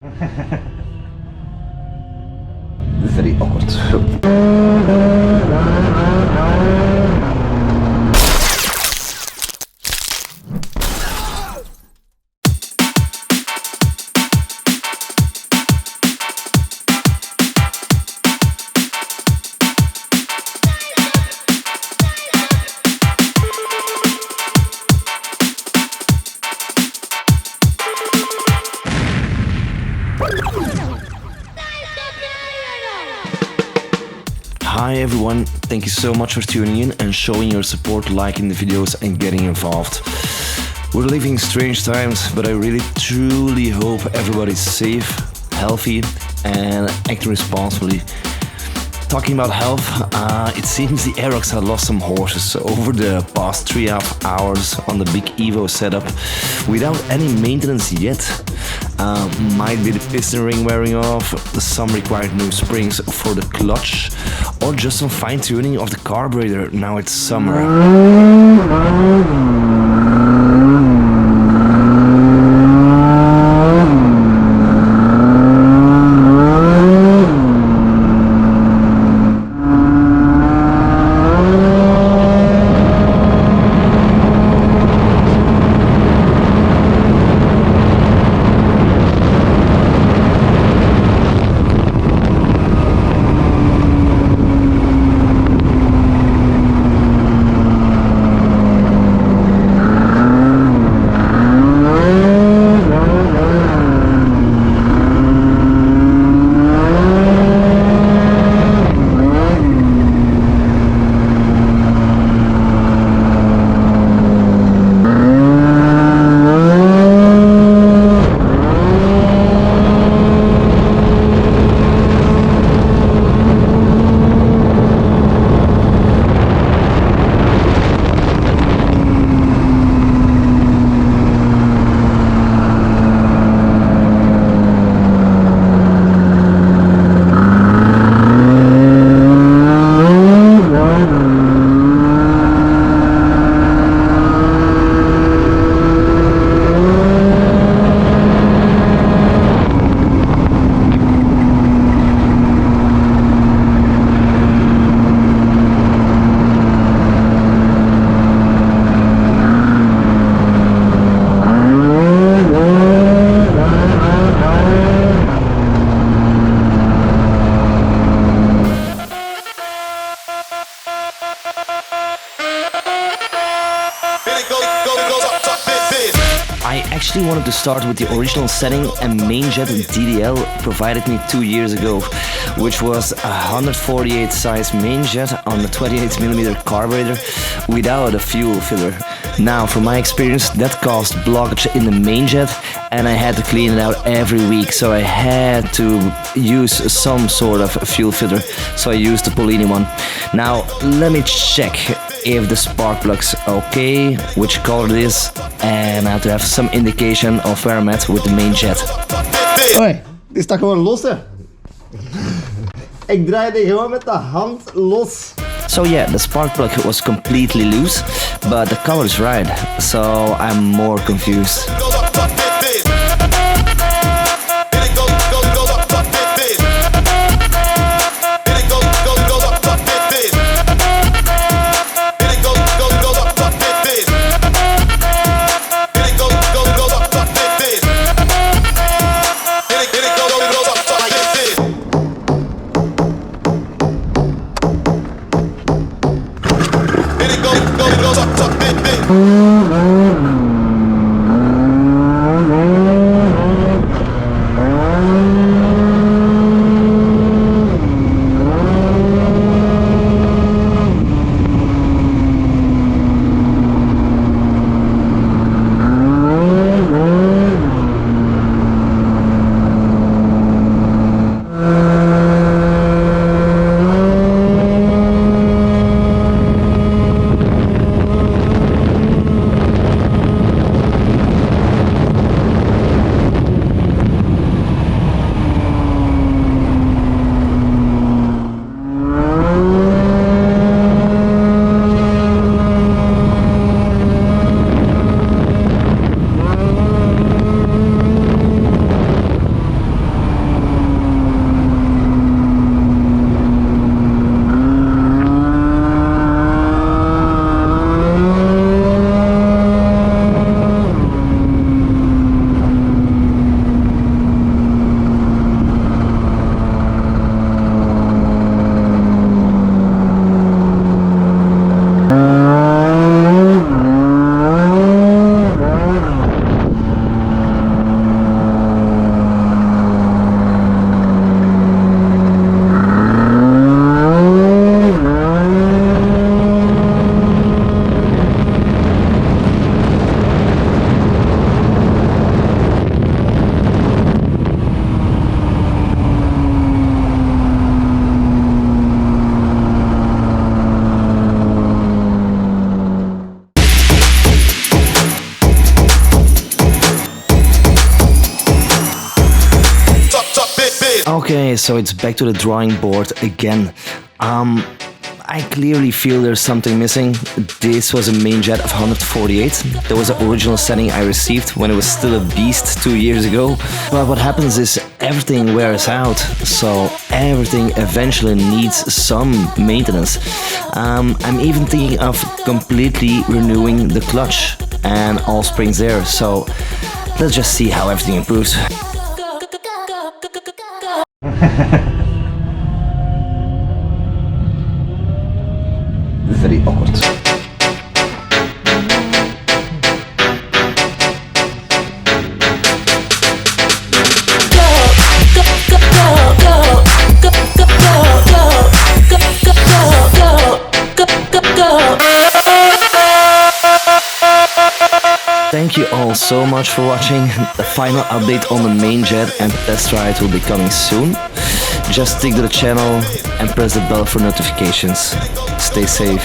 Very awkward. Hi everyone, thank you so much for tuning in and showing your support, liking the videos and getting involved. We're living strange times, but I really truly hope everybody's safe, healthy and acting responsibly. Talking about health, it seems the Aerox had lost some horses over the past 3.5 hours on the big Evo setup without any maintenance yet. Might be the piston ring wearing off, some required new springs for the clutch, or just some fine tuning of the carburetor now it's summer. I actually wanted to start with the original setting and main jet DDL provided me 2 years ago, which was a 148 size main jet on a 28mm carburetor without a fuel filler. Now, from my experience, that caused blockage in the main jet and I had to clean it out every week, so I had to use some sort of fuel filler, so I used the Melodymann. Now, let me check if the spark plug's okay, which color it is, and I have to have some indication of where I'm at with the main jet. Hoi, die staat gewoon los hè. Ik draai die gewoon met de hand los. So yeah, the spark plug was completely loose, but the color is right, so I'm more confused. Okay, so it's back to the drawing board again. I clearly feel there's something missing. This was a main jet of 148. That was the original setting I received when it was still a beast 2 years ago. But what happens is everything wears out, so everything eventually needs some maintenance. I'm even thinking of completely renewing the clutch and all springs there, so let's just see how everything improves. Very awkward. Thank you all so much for watching. The final update on the main jet and test ride will be coming soon. Just stick to the channel and press the bell for notifications. Stay safe.